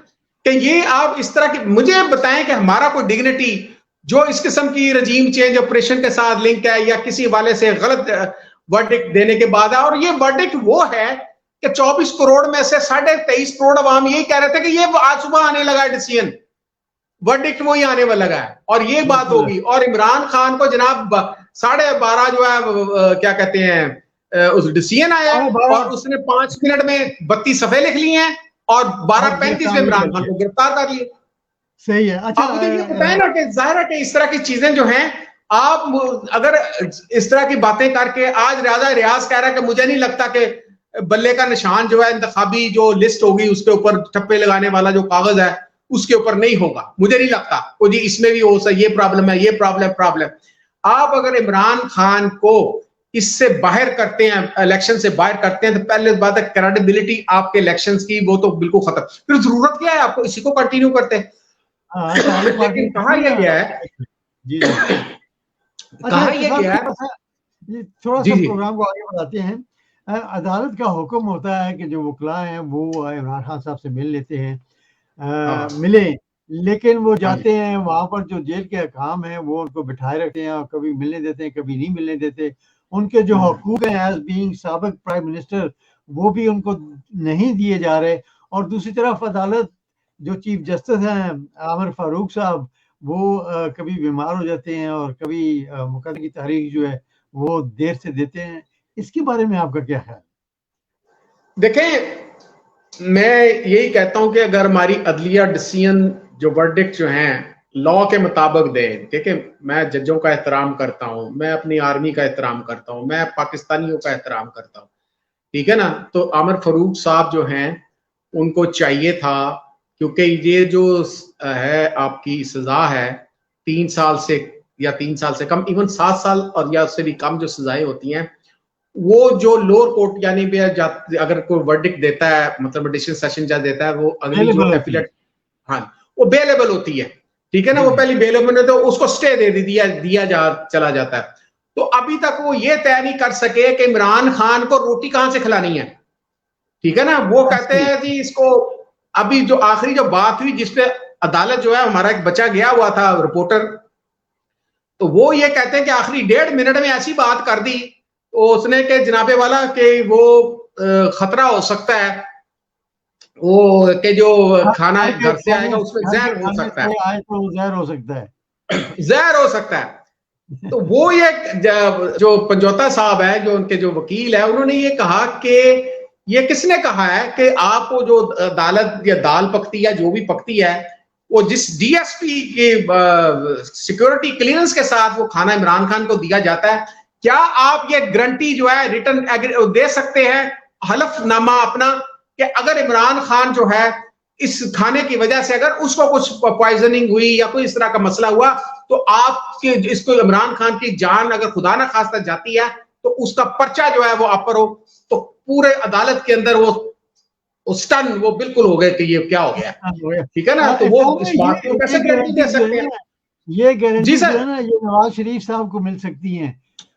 कि ये आप इस तरह की मुझे बताएं कि हमारा कोई डिग्निटी जो इस किस्म की रजीम चेंज ऑपरेशन के साथ लिंक है या किसी वाले से गलत वर्डिक्ट देने के बाद है। और ये वर्डिक्ट वो है कि 24 करोड़ में से 23.5 करोड़ अवाम यही कह रहे थे कि ये आज सुबह आने लगा डिसीजन, वर्डिक्ट वही आने वाला लगा है और ये बात होगी। और इमरान खान को जनाब 12:30 जो है क्या कहते हैं उस डिसीजन आया और उसने 5 मिनट में 32 सफ़े लिख लिए हैं और 12:35 में इमरान खान को गिरफ्तार कर लिया। सही है। अच्छा, आप मुझे ये बताएं ना कि जाहिर है कि इस तरह की चीजें जो हैं, आप अगर इस तरह की बातें करके आज रियाज कह रहा है कि मुझे नहीं लगता कि बल्ले का निशान जो है इंतखाबी जो लिस्ट होगी उसके ऊपर ठप्पे लगाने वाला जो कागज है उसके ऊपर नहीं होगा, मुझे नहीं लगता। वो जी इसमें भी हो सकता, ये प्रॉब्लम है, ये प्रॉब्लम। आप अगर इमरान खान को इससे बाहर करते हैं, इलेक्शन से बाहर करते हैं, तो पहले बात है क्रेडिबिलिटी आपके इलेक्शंस की वो तो बिल्कुल खत्म। फिर जरूरत क्या है आपको इसी को कंटिन्यू करते हैं। लेकिन कहा यह गया है कहा यह गया है, थोड़ा सा प्रोग्राम को आगे बढ़ाते हैं। अदालत का हुक्म होता है कि जो वकला हैं वो इमरान खान साहब से मिल लेते हैं, मिले, लेकिन वो जाते हैं वहां पर जो जेल के हकाम हैं वो उनको बिठाए रखते हैं और कभी मिलने देते हैं, कभी नहीं मिलने देते। उनके जो हकूक हैं एज बीइंग साबिक प्राइम मिनिस्टर वो भी उनको नहीं दिए जा रहे। और दूसरी तरफ अदालत जो चीफ जस्टिस हैं आमिर फारूक साहब, वो कभी बीमार हो जाते हैं और कभी मुकदमे की तारीख जो है वो देर से देते हैं। इसके बारे में आपका क्या ख्याल? देखें, मैं यही कहता हूं कि अगर हमारी अदलिया डिसीजन जो वर्डिक्ट जो हैं लॉ के मुताबिक दे, ठीक है, मैं जजों का एहतराम करता हूं, मैं अपनी आर्मी का एहतराम करता हूं, मैं पाकिस्तानियों का एहतराम करता हूं, ठीक है ना। तो आमिर फारूक साहब जो हैं उनको चाहिए था, क्योंकि ये जो है आपकी सजा है 3 साल से या 3 साल से कम, इवन 7 साल और या उससे भी कम जो सजाएं होती हैं, वो जो लोअर कोर्ट यानी अगर कोई वर्डिक्ट देता है, मतलब एडिशनल सेशन जज देता है, वो अगली जो एफिलेट वो बेलेबल होती है, ठीक है ना। वो पहली बेलेबल है तो उसको स्टे दे दिया चला जाता है। तो अभी तक वो ये तय नहीं कर सके कि इमरान खान को रोटी कहां से खिलानी है, ठीक है ना। वो कहते हैं कि इसको अभी जो आखिरी जो बात हुई जिसपे अदालत जो है, हमारा एक बच्चा गया हुआ था रिपोर्टर, तो वो ये कहते हैं कि आखिरी 1.5 मिनट में ऐसी बात कर दी तो उसने के जनाबे वाला के वो खतरा हो सकता है, वो के जो खाना घर से आएगा उसमें जहर हो सकता है, आए तो जहर हो सकता है, जहर हो सकता है। तो वो ये जो पंजोता साहब है, जो उनके जो वकील है, उन्होंने ये कहा कि ये किसने कहा है कि आपको जो अदालत या दाल पकती या जो भी पकती है, वो जिस डीएसपी के सिक्योरिटी क्लियरेंस के साथ वो खाना इमरान खान को दिया जाता है, क्या आप ये गारंटी जो है रिटर्न दे सकते हैं, हलफनामा अपना, कि अगर इमरान खान जो है इस खाने की वजह से अगर उसको कुछ पॉइजनिंग हुई या कोई इस तरह का मसला हुआ, तो आपके इसको इमरान खान की जान अगर खुदा ना खास्ता जाती है तो उसका पर्चा जो है वो आप पर हो, तो पूरे अदालत के अंदर वो स्टन वो बिल्कुल हो गए कि ये क्या हो गया, ठीक है ना। तो वो इस बात को कैसे गारंटी दे सकते हैं? ये गारंटी जी जो सर, है ना, ये नवाज शरीफ साहब को मिल सकती है।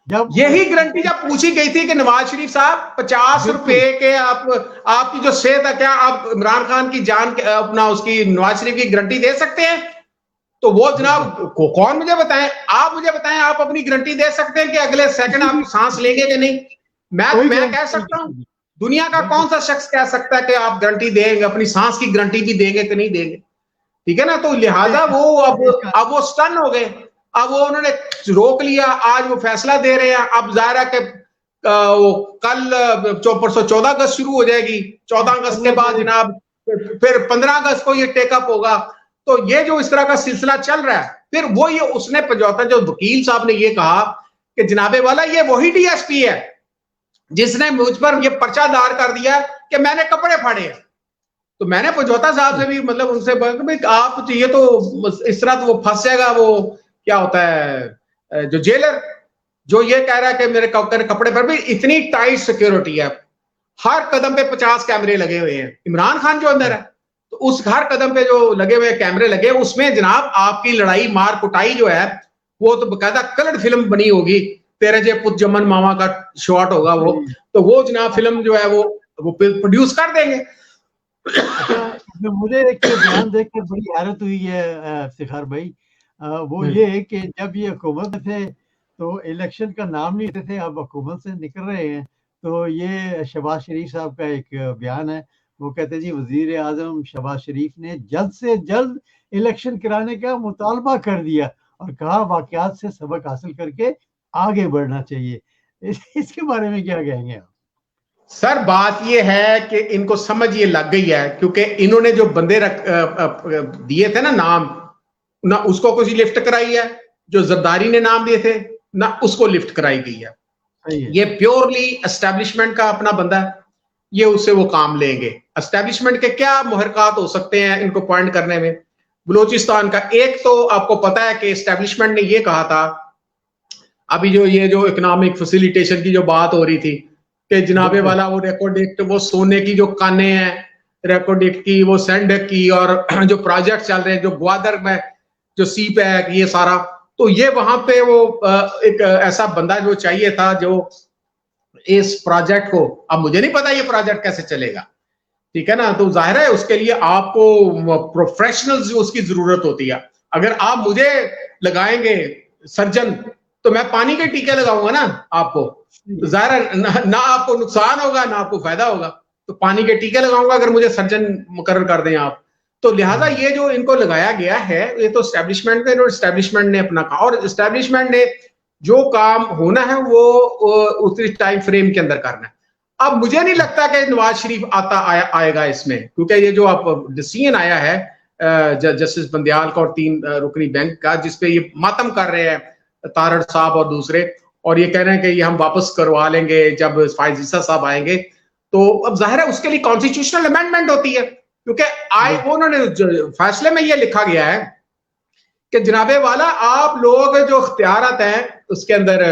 जब यही गारंटी जब पूछी गई थी कि नवाज शरीफ साहब 50 रुपए के आपकी जो सेहत है, क्या आप इमरान खान की जान अपना उसकी नवाज शरीफ की गारंटी दे सकते हैं? तो वो जनाब कौन मुझे बताएं, आप मुझे बताएं, आप अपनी गारंटी दे सकते हैं कि अगले सेकंड आप सांस लेंगे कि नहीं? मैं कह सकता हूं, दुनिया का कौन सा शख्स कह सकता है कि आप गारंटी देंगे, अपनी सांस की गारंटी भी देंगे कि नहीं देंगे, ठीक है ना। तो लिहाजा वो अब वो स्टन हो गए, अब वो उन्होंने रोक लिया, आज वो फैसला दे रहे हैं। अब जाहिर है कि वो कल परसों 14 अगस्त शुरू हो जाएगी, 14 अगस्त के बाद जनाब फिर 15 अगस्त को ये टेकअप होगा। तो ये जो इस तरह का सिलसिला चल रहा है, फिर वो ये उसने पंजौता जो वकील साहब ने ये कहा कि जनाबे वाला ये वही डीएसपी है जिसने मुझ पर ये पर्चा दायर कर दिया कि मैंने कपड़े फाड़े हैं। तो मैंने पंजौता साहब से भी मतलब उनसे आप ये तो इस तरह तो वो फंस जाएगा, वो क्या होता है जो जेलर, जो ये कह रहा है कि मेरे कपड़े पर भी इतनी टाइट सिक्योरिटी है, हर कदम पे 50 कैमरे लगे हुए हैं। इमरान खान जो अंदर है तो उस हर कदम पे जो लगे हुए कैमरे लगे, उसमें जनाब आपकी लड़ाई मार कुटाई जो है वो तो बकायदा कलर फिल्म बनी होगी, तेरे जे पुत जमन मामा का शॉट होगा वो, तो वो जनाब फिल्म जो है वो प्रोड्यूस कर देंगे। तो मुझे एक बयान देखकर बड़ी हैरत हुई है इफ्तिखार भाई, वो ये है कि जब ये हुकूमत थे तो इलेक्शन का नाम नहीं लेते थे, अब हुकूमत से निकल रहे हैं। तो ये शहबाज शरीफ साहब का एक बयान है, वो कहते जी वजीर आजम शहबाज शरीफ ने जल्द से जल्द इलेक्शन कराने का मुतालबा कर दिया और कहा वाकयात से सबक हासिल करके आगे बढ़ना चाहिए। इसके बारे में क्या कहेंगे आप? सर बात यह है कि इनको समझ ये लग गई है, क्योंकि इन्होंने जो बंदे दिए थे ना नाम, ना उसको कुछ लिफ्ट कराई है, जो जरदारी ने नाम दिए थे ना उसको लिफ्ट कराई गई है। ये प्योरली एस्टेब्लिशमेंट का अपना बंदा है, ये उससे वो काम लेंगे। एस्टेब्लिशमेंट के क्या मुहरकात हो सकते हैं इनको पॉइंट करने में? बलूचिस्तान का एक तो आपको पता है कि एस्टेब्लिशमेंट ने ये कहा था, अभी जो ये जो इकोनॉमिक फैसिलिटेशन की जो बात हो रही थी कि जनाबे वाला वो रेकोर्डिक्ट, वो सोने की जो काने हैं रेकोर्डिक्ट की, वो सैंडक की, और जो प्रोजेक्ट चल रहे हैं जो ग्वादर में जो सी पैक, ये सारा, तो ये वहां पे वो एक ऐसा बंदा जो चाहिए था जो इस प्रोजेक्ट को, अब मुझे नहीं पता ये प्रोजेक्ट कैसे चलेगा, ठीक है ना। तो जाहिर है उसके लिए आपको प्रोफेशनल्स उसकी जरूरत होती है। अगर आप मुझे लगाएंगे सर्जन तो मैं पानी के टीके लगाऊंगा ना आपको, तो जाहिर है ना आपको नुकसान होगा ना आपको फायदा होगा, तो पानी के टीके लगाऊंगा अगर मुझे सर्जन मुकर्रर कर दें आप। तो लिहाजा ये जो इनको लगाया गया है ये तो एस्टेब्लिशमेंट ने अपना कहा, और एस्टेब्लिशमेंट ने जो काम होना है वो उसी टाइम फ्रेम के अंदर करना है। अब मुझे नहीं लगता कि नवाज शरीफ आएगा इसमें, क्योंकि ये जो आप डिसीजन आया है जस्टिस बंदयाल का और 3 रुकनी बेंच का, जिसपे ये मातम कर रहे हैं तारड़ साहब और दूसरे, और ये कह रहे हैं कि ये हम वापस करवा लेंगे जब फायज ईसा साहब आएंगे। तो अब जाहिर है उसके लिए कॉन्स्टिट्यूशनल अमेंडमेंट होती है, क्योंकि उन्होंने फैसले में ये लिखा गया है कि जनाबे वाला आप लोग जो इख्तियारात हैं उसके अंदर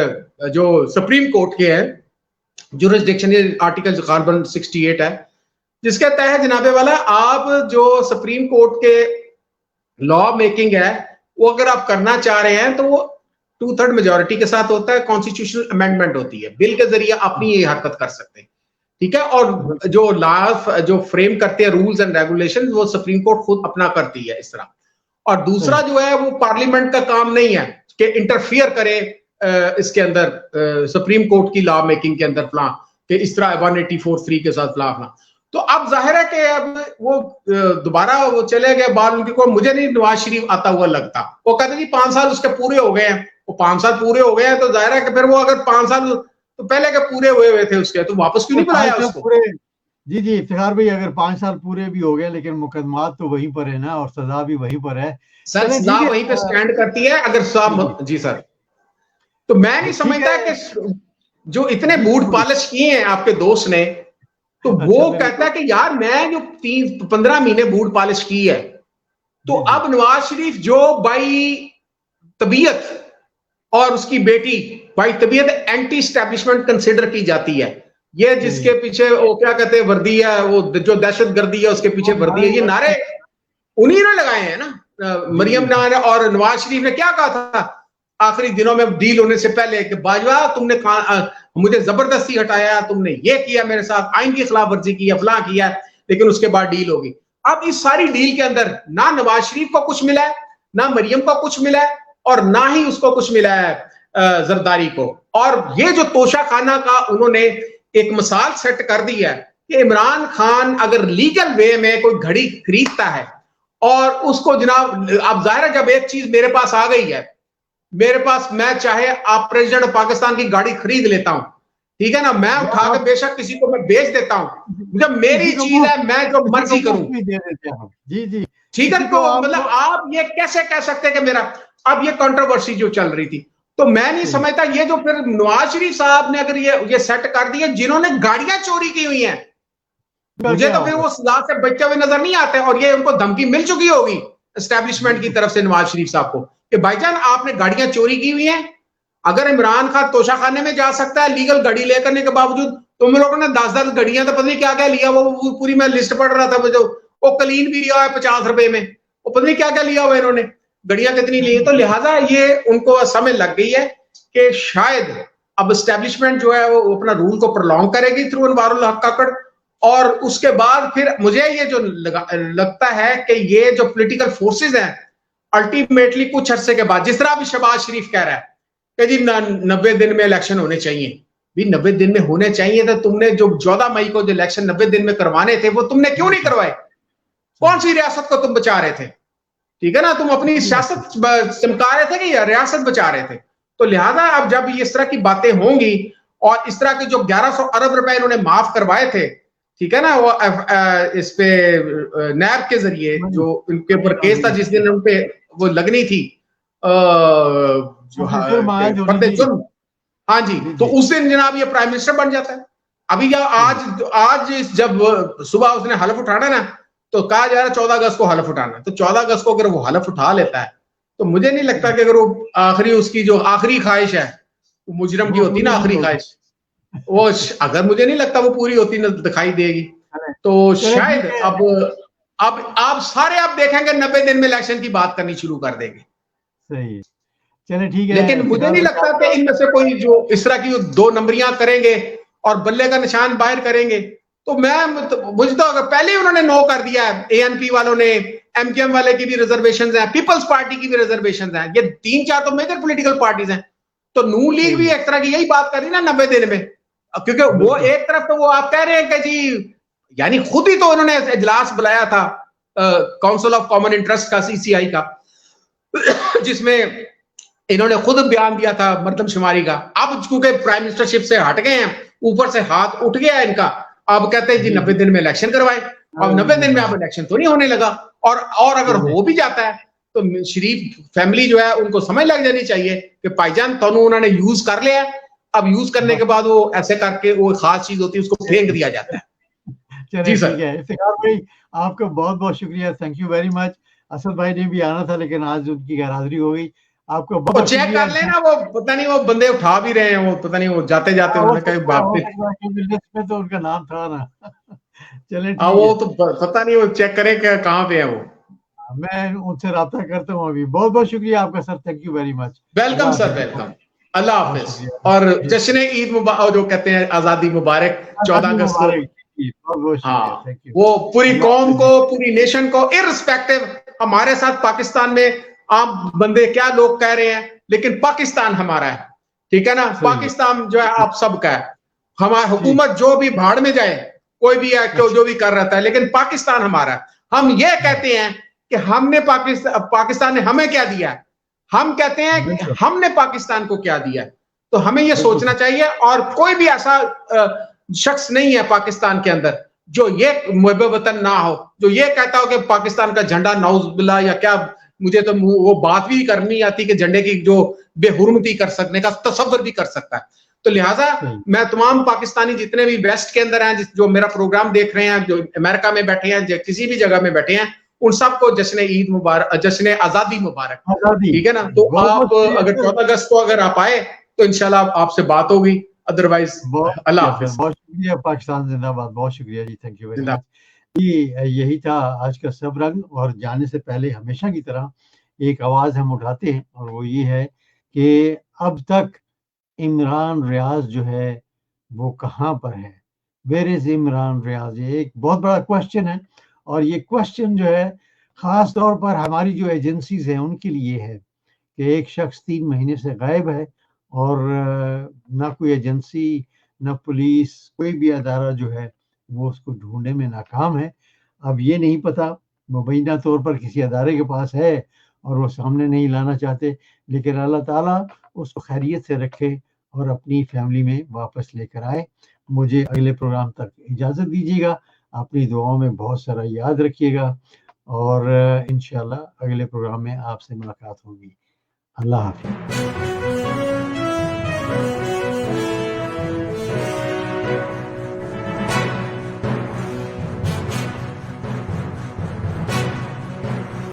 जो सुप्रीम कोर्ट के हैं, जुरिस्डिक्शन आर्टिकल कार्बन 68 है, जिसके तहत जनाबे वाला आप जो सुप्रीम कोर्ट के लॉ मेकिंग है वो अगर आप करना चाह रहे हैं तो वो 2/3 मेजोरिटी के साथ होता है, कॉन्स्टिट्यूशनल अमेंडमेंट होती है, बिल के जरिए अपनी ये हरकत कर सकते हैं, ठीक है। और जो लॉ जो फ्रेम करते हैं रूल्स एंड रेगुलेशन, वो सुप्रीम कोर्ट खुद अपना करती है इस तरह। और दूसरा जो है वो पार्लियामेंट का काम नहीं है कि इंटरफियर करे इसके अंदर सुप्रीम कोर्ट की लॉ मेकिंग के अंदर फलां कि इस तरह 184(3) के साथ फलां। तो अब जाहिर है कि अब वो दोबारा वो चले गए बाल उनकी को, मुझे नहीं नवाज शरीफ आता हुआ लगता। वो कहते जी 5 साल उसके पूरे हो गए हैं, वो 5 साल पूरे हो गए हैं तो जाहिर है कि फिर वो अगर 5 साल तो पहले के पूरे हुए थे उसके, तो वापस क्यों नहीं बुलाया उसको? जी जी इफ्तिखार भाई, अगर 5 साल पूरे भी हो गए लेकिन मुकदमात तो वहीं पर है ना, और सजा भी वहीं पर है। सर सजा वहीं पे स्टैंड करती है अगर साहब। जी सर, तो मैं नहीं समझता कि जो इतने मूड पॉलिश किए हैं आपके दोस्त ने, तो वो कहता है कि यार मैं जो 15 महीने मूड पॉलिश की है, तो अब नवाज शरीफ जो बाई तबीयत और उसकी बेटी बाई तबीयत एंटी स्टैब्लिशमेंट कंसिडर की जाती है, ये जिसके पीछे वो क्या कहते हैं वर्दी है, वो जो दहशतगर्दी है उसके पीछे वर्दी है, ये नारे उन्हीं ने लगाए हैं ना। मरियम नार और नवाज शरीफ ने क्या कहा था आखिरी दिनों में डील होने से पहले कि बाजवा तुमने मुझे जबरदस्ती हटाया, तुमने ये किया मेरे साथ, आइन की खिलाफ वर्जी की, फलां किया, लेकिन उसके बाद डील होगी। अब इस सारी डील के अंदर ना नवाज शरीफ को कुछ मिला है, ना मरियम को कुछ मिला है, और ना ही उसको कुछ मिला है जरदारी को। और ये जो तोशा खाना का उन्होंने एक मिसाल सेट कर दी है कि इमरान खान अगर लीगल वे में कोई घड़ी खरीदता है और उसको जनाब, अब जाहिर है जब एक चीज मेरे पास आ गई है, मेरे पास, मैं चाहे आप प्रेसिडेंट पाकिस्तान की गाड़ी खरीद लेता हूं, ठीक है ना, मैं उठा के बेशक किसी को मैं बेच देता हूं, जब मेरी चीज है मैं जो मर्जी करूं। जी जी ठीक है, तो मतलब आप ये कैसे कह सकते हैं कि मेरा, अब ये कंट्रोवर्सी जो चल रही थी, तो मैं नहीं समझता ये जो फिर नवाज शरीफ साहब ने अगर ये सेट कर दिया, जिन्होंने गाड़ियां चोरी की हुई हैं, मुझे तो फिर वो सजा से बचे हुए नजर नहीं आते, और ये उनको धमकी मिल चुकी होगी एस्टेब्लिशमेंट की तरफ से नवाज शरीफ साहब को कि भाईजान आपने गाड़ियां चोरी की हुई हैं। अगर इमरान खान तोशा खाने में जा सकता है लीगल गाड़ी ले करने के बावजूद, तुम लोगों ने 10-10 गाड़ियां तो पता नहीं क्या क्या लिया, वो पूरी मैं लिस्ट पढ़ रहा था, वो कलीन भी लिया है 50 रुपए में, वो पता नहीं क्या क्या लिया हुआ इन्होंने, गाड़ियां कितनी ली है। तो लिहाजा ये उनको समझ लग गई है कि शायद अब एस्टेब्लिशमेंट जो है वो अपना रूल को प्रोलॉन्ग करेगी थ्रू अनवारुल हक काकड़, और उसके बाद फिर मुझे ये जो लगता है कि ये जो पॉलिटिकल फोर्सेस हैं अल्टीमेटली कुछ अरसे के बाद, जिस तरह अभी शहबाज शरीफ कह रहा है कि जी 90 दिन में इलेक्शन होने चाहिए, भी 90 दिन में होने चाहिए, तो तुमने जो 14 मई को जो इलेक्शन 90 दिन में करवाने थे वो तुमने क्यों नहीं करवाए? कौन सी रियासत को तुम बचा रहे थे? ठीक है ना, तुम अपनी सियासत चमका रहे थे कि रियासत बचा रहे थे? तो लिहाजा अब जब इस तरह की बातें होंगी और इस तरह के जो 1100 अरब रुपए इन्होंने माफ करवाए थे, ठीक है ना, वो इस पे नैब के जरिए जो इनके ऊपर केस था जिस दिन उन पे वो लगनी थी जो हाँ जी, तो उस दिन जनाब ये प्राइम मिनिस्टर बन जाता है। अभी या आज जब सुबह उसने हलफ उठाना ना, तो कहा जा रहा है 14 अगस्त को हलफ उठाना, तो 14 अगस्त को अगर वो हलफ उठा लेता है तो मुझे नहीं लगता कि अगर वो आखिरी उसकी जो आखिरी ख्वाहिश है वो मुजरम की होती ना आखिरी ख्वाहिश, वो अगर मुझे नहीं लगता वो पूरी होती ना दिखाई देगी। तो शायद अब आप सारे आप देखेंगे 90 दिन में इलेक्शन की बात करनी शुरू कर देंगे। सही, चले ठीक है। लेकिन मुझे नहीं लगता कि इनमें से कोई जो इस तरह की 2 नंबरियां करेंगे और बल्ले का निशान बाहर करेंगे, तो मुझे तो अगर पहले ही उन्होंने नो कर दिया है, एएनपी वालों ने, एमकेएम वाले की भी रिजर्वेशन है, पीपल्स पार्टी की भी रिजर्वेशन है, ये 3-4 तो मेजर पॉलिटिकल पार्टीज हैं। तो नून लीग भी एक तरह की यही बात कर रही है ना 90 दिन में, क्योंकि वो एक तरफ तो वो आप कह रहे हैं कि जी, यानी खुद ही तो उन्होंने इजलास बुलाया था काउंसिल ऑफ कॉमन इंटरेस्ट का, सीसीआई का, जिसमें इन्होंने खुद बयान दिया था मर्दमशुमारी का। अब क्योंकि प्राइम मिनिस्टरशिप से हट गए हैं, ऊपर से हाथ उठ गया इनका, अब कहते हैं जी 90 दिन में इलेक्शन करवाए, और 90 दिन में अब इलेक्शन तो नहीं होने लगा, और अगर हो भी जाता है तो शरीफ फैमिली जो है उनको समझ लग जानी चाहिए कि भाईजान तो उन्होंने यूज कर लिया, अब यूज करने के बाद वो ऐसे करके वो खास चीज होती है उसको फेंक दिया जाता है। जी सर, इफ्तिखार भाई आपका बहुत बहुत शुक्रिया, thank you very much. Asad भाई ने भी आना था लेकिन आज उनकी गैरहाजिरी हो गई। आपको बहुत चेक कर लेना, वो पता नहीं वो बंदे उठा भी रहे हैं, वो पता नहीं वो जाते जाते उन्होंने कहीं बात में तो उनका नाम था ना। चले वो तो पता नहीं, वो चेक करें क्या कहाँ पे है वो, मैं उनसे राब्ता करता हूँ अभी। बहुत बहुत शुक्रिया आपका sir, thank you very much. Welcome sir, welcome, अल्लाह हाफिज, और जश्न ईद मुबारक जो कहते हैं आजादी मुबारक 14 अगस्त को। हाँ, वो पूरी कौम को, पूरी नेशन को, इररिस्पेक्टिव हमारे साथ पाकिस्तान में आम बंदे क्या लोग कह रहे हैं, लेकिन पाकिस्तान हमारा है, ठीक है ना। पाकिस्तान जो है आप सबका है, हमारी हुकूमत जो भी भाड़ में जाए, कोई भी है जो भी कर रहा था, लेकिन पाकिस्तान हमारा है। हम ये कहते हैं कि हमने पाकिस्तान ने हमें क्या दिया है, हम कहते हैं कि हमने पाकिस्तान को क्या दिया है। तो हमें ये सोचना चाहिए, और कोई भी ऐसा शख्स नहीं है पाकिस्तान के अंदर जो ये मुहब्बे वतन ना हो, जो ये कहता हो कि पाकिस्तान का झंडा नाउज़ुबिल्लाह या क्या, मुझे तो वो बात भी करनी आती कि झंडे की जो बेहुरमती कर सकने का तसव्वुर भी कर सकता है। तो लिहाजा मैं तमाम पाकिस्तानी जितने भी वेस्ट के अंदर हैं, जो मेरा प्रोग्राम देख रहे हैं, जो अमेरिका में बैठे हैं, किसी भी जगह में बैठे हैं, उन सबको जश्न ईद मुबारक, जश्न आजादी मुबारक। ठीक है ना। तो आप अगर 14 अगस्त को अगर आप आए तो इंशाल्लाह आपसे बात होगी, अदरवाइज अल्लाह हाफिज। बहुत शुक्रिया, पाकिस्तान जिंदाबाद। बहुत शुक्रिया जी, थैंक यू वेरी मच। यही था आज का सब रंग। और जाने से पहले हमेशा की तरह एक आवाज हम उठाते हैं, और वो ये है कि अब तक इमरान रियाज जो है वो कहाँ पर है, वेयर इज इमरान रियाज। ये एक बहुत बड़ा क्वेश्चन है, और ये क्वेश्चन जो है खास तौर पर हमारी जो एजेंसीज हैं उनके लिए है कि एक शख्स 3 महीने से गायब है, और ना कोई एजेंसी, ना पुलिस, कोई भी अदारा जो है वो उसको ढूंढने में नाकाम है। अब ये नहीं पता, मुबैना तौर पर किसी अदारे के पास है और वो सामने नहीं लाना चाहते, लेकिन अल्लाह ताला उसको खैरियत से रखे और अपनी फैमिली में वापस लेकर आए। मुझे अगले प्रोग्राम तक इजाज़त दीजिएगा, अपनी दुआओं में बहुत सारा याद रखिएगा, और इंशाल्लाह अगले प्रोग्राम में आपसे मुलाकात होगी। अल्लाह हाफ़िज़।